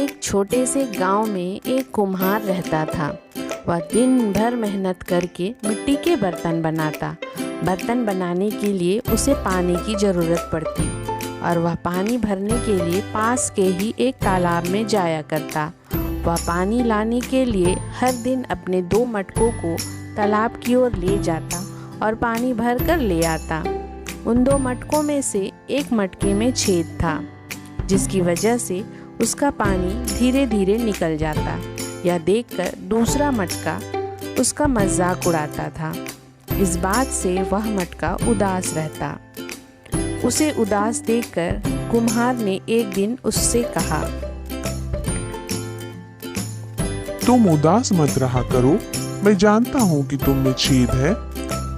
एक छोटे से गांव में एक कुम्हार रहता था। वह दिन भर मेहनत करके मिट्टी के बर्तन बनाता। बर्तन बनाने के लिए उसे पानी की ज़रूरत पड़ती और वह पानी भरने के लिए पास के ही एक तालाब में जाया करता। वह पानी लाने के लिए हर दिन अपने 2 मटकों को तालाब की ओर ले जाता और पानी भर कर ले आता। उन 2 मटकों में से एक मटके में छेद था, जिसकी वजह से उसका पानी धीरे धीरे निकल जाता। यह देखकर दूसरा मटका उसका मजाक उड़ाता था। इस बात से वह मटका उदास रहता। उसे उदास देखकर कुम्हार ने एक दिन उससे कहा, तुम उदास मत रहा करो। मैं जानता हूँ कि तुम में छेद है,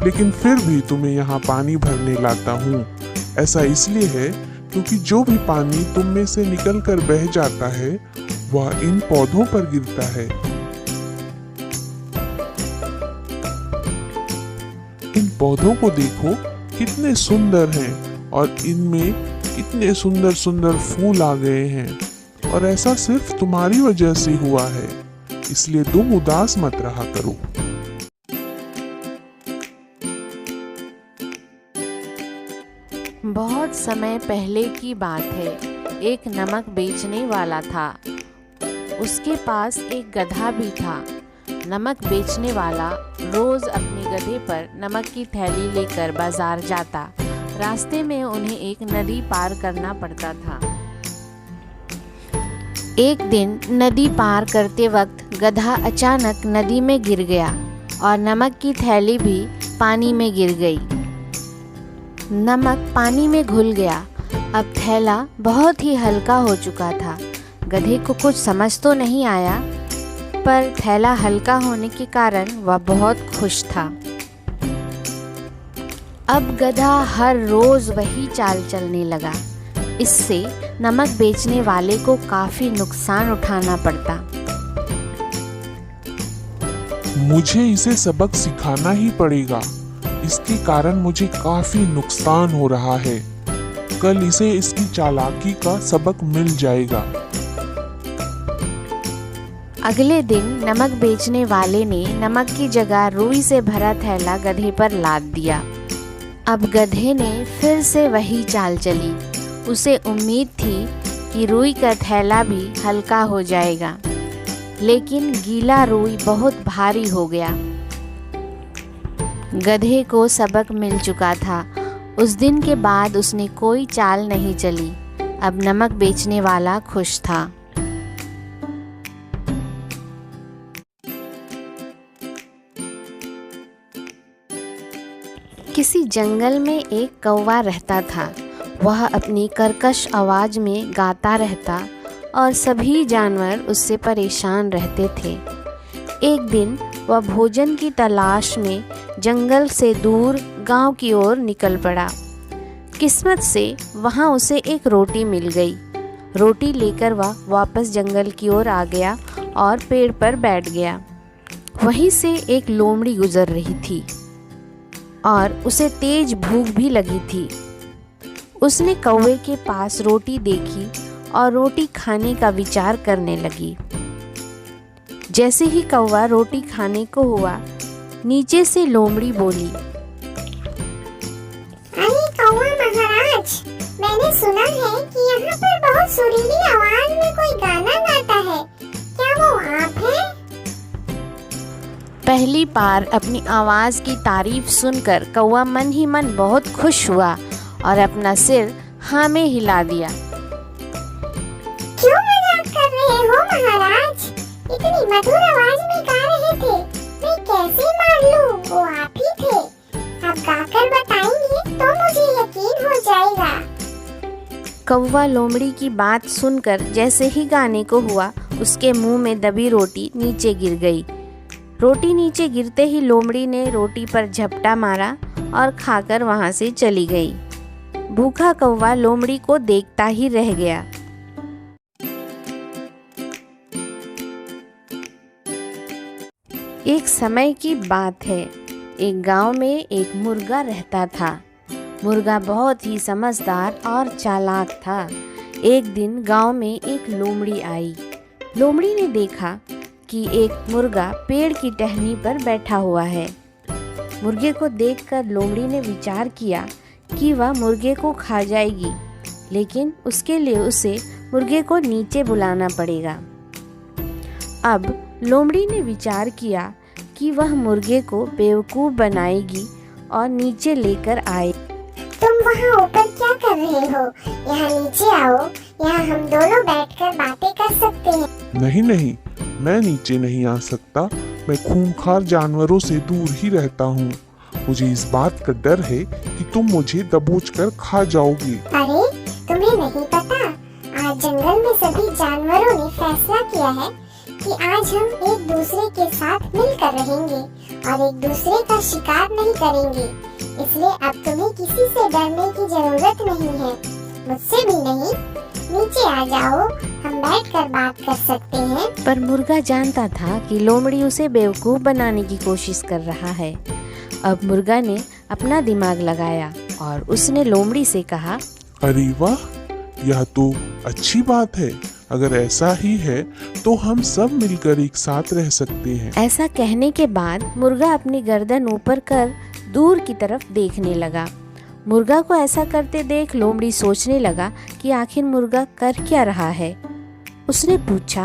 लेकिन फिर भी तुम्हें यहाँ पानी भरने लाता हूँ। ऐसा इसलिए है क्योंकि जो भी पानी तुम में से निकल कर बह जाता है वह इन पौधों पर गिरता है। इन पौधों को देखो, कितने सुंदर हैं और इनमें कितने सुंदर सुंदर फूल आ गए हैं और ऐसा सिर्फ तुम्हारी वजह से हुआ है, इसलिए तुम उदास मत रहा करो। बहुत समय पहले की बात है। एक नमक बेचने वाला था। उसके पास एक गधा भी था। नमक बेचने वाला रोज अपने गधे पर नमक की थैली लेकर बाजार जाता। रास्ते में उन्हें एक नदी पार करना पड़ता था। एक दिन नदी पार करते वक्त गधा अचानक नदी में गिर गया और नमक की थैली भी पानी में गिर गई। नमक पानी में घुल गया। अब थैला बहुत ही हल्का हो चुका था। गधे को कुछ समझ तो नहीं आया, पर थैला हल्का होने के कारण वह बहुत खुश था। अब गधा हर रोज वही चाल चलने लगा। इससे नमक बेचने वाले को काफी नुकसान उठाना पड़ता। मुझे इसे सबक सिखाना ही पड़ेगा। इसके कारण मुझे काफी नुकसान हो रहा है। कल इसे इसकी चालाकी का सबक मिल जाएगा। अगले दिन नमक बेचने वाले ने नमक की जगह रुई से भरा थैला गधे पर लाद दिया। अब गधे ने फिर से वही चाल चली। उसे उम्मीद थी कि रुई का थैला भी हल्का हो जाएगा, लेकिन गीला रुई बहुत भारी हो गया। गधे को सबक मिल चुका था। उस दिन के बाद उसने कोई चाल नहीं चली। अब नमक बेचने वाला खुश था। किसी जंगल में एक कौवा रहता था। वह अपनी कर्कश आवाज में गाता रहता और सभी जानवर उससे परेशान रहते थे। एक दिन वह भोजन की तलाश में जंगल से दूर गांव की ओर निकल पड़ा। किस्मत से वहां उसे एक रोटी मिल गई। रोटी लेकर वह वापस जंगल की ओर आ गया और पेड़ पर बैठ गया। वहीं से एक लोमड़ी गुजर रही थी और उसे तेज भूख भी लगी थी। उसने कौवे के पास रोटी देखी और रोटी खाने का विचार करने लगी। जैसे ही कौवा रोटी खाने को हुआ, नीचे से लोमड़ी बोली, अरे कौवा महाराज, मैंने सुना है कि यहाँ पर बहुत सुरीली आवाज में कोई गाना गाता है। क्या वो आप हैं? पहली बार अपनी आवाज की तारीफ सुनकर कौवा मन ही मन बहुत खुश हुआ और अपना सिर हाँ में हिला दिया। क्यों मजाक कर रहे हो महाराज? इतनी मधुर आवाज में गा रहे थे, मैं कैसे मान लूं वो आप ही थे? आप गाकर बताएंगे तो मुझे यकीन हो जाएगा। कौवा लोमड़ी की बात सुनकर जैसे ही गाने को हुआ, उसके मुंह में दबी रोटी नीचे गिर गई। रोटी नीचे गिरते ही लोमड़ी ने रोटी पर झपटा मारा और खाकर वहां से चली गई। भूखा कौवा लोमड़ी को देखता ही रह गया। एक समय की बात है। एक गांव में एक मुर्गा रहता था। मुर्गा बहुत ही समझदार और चालाक था। एक दिन गांव में एक लोमड़ी आई। लोमड़ी ने देखा कि एक मुर्गा पेड़ की टहनी पर बैठा हुआ है। मुर्गे को देखकर लोमड़ी ने विचार किया कि वह मुर्गे को खा जाएगी, लेकिन उसके लिए उसे मुर्गे को नीचे बुलाना पड़ेगा। अब लोमड़ी ने विचार किया कि वह मुर्गे को बेवकूफ़ बनाएगी और नीचे लेकर आए। तुम वहाँ ऊपर क्या कर रहे हो? यहाँ नीचे आओ, यहाँ हम दोनों बैठकर बातें कर सकते हैं। नहीं नहीं, मैं नीचे नहीं आ सकता। मैं खूंखार जानवरों से दूर ही रहता हूँ। मुझे इस बात का डर है कि तुम मुझे दबोच कर खा जाओगी। अरे तुम्हें नहीं पता, आज जंगल में सभी जानवरों ने फैसला किया है कि आज हम एक दूसरे के साथ मिलकर रहेंगे और एक दूसरे का शिकार नहीं करेंगे। इसलिए अब तुम्हें किसी से डरने की जरूरत नहीं है, मुझसे भी नहीं। नीचे आ जाओ, हम बैठकर बात कर सकते हैं। पर मुर्गा जानता था कि लोमड़ी उसे बेवकूफ़ बनाने की कोशिश कर रहा है। अब मुर्गा ने अपना दिमाग लगाया और उसने लोमड़ी से कहा, अरे वाह, यह तो अच्छी बात है। अगर ऐसा ही है तो हम सब मिलकर एक साथ रह सकते हैं। ऐसा कहने के बाद मुर्गा अपनी गर्दन ऊपर कर दूर की तरफ देखने लगा। मुर्गा को ऐसा करते देख लोमड़ी सोचने लगा कि आखिर मुर्गा कर क्या रहा है। उसने पूछा,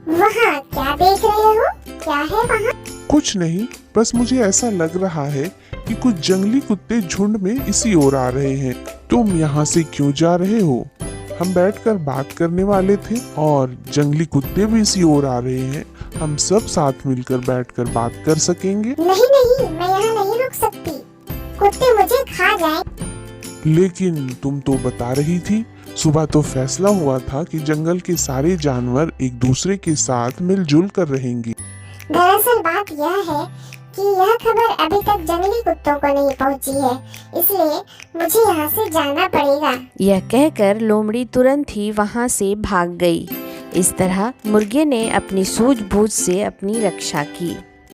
वहाँ क्या देख रहे हो? क्या है वहाँ? कुछ नहीं, बस मुझे ऐसा लग रहा है कि कुछ जंगली कुत्ते झुंड में इसी ओर आ रहे हैं। तुम यहाँ से क्यों जा रहे हो? हम बैठकर बात करने वाले थे और जंगली कुत्ते भी इसी ओर आ रहे हैं। हम सब साथ मिलकर बैठकर बात कर सकेंगे। नहीं नहीं, मैं यहाँ नहीं रुक सकती, कुत्ते मुझे खा जाएं। लेकिन तुम तो बता रही थी, सुबह तो फैसला हुआ था कि जंगल के सारे जानवर एक दूसरे के साथ मिलजुल कर रहेंगे। दरअसल बात यह है कि यह खबर अभी तक जंगली कुत्तों को नहीं पहुंची है, इसलिए मुझे यहाँ से जाना पड़ेगा। यह कहकर लोमड़ी तुरंत ही वहाँ से भाग गई। इस तरह मुर्गे ने अपनी सूझबूझ से अपनी रक्षा की।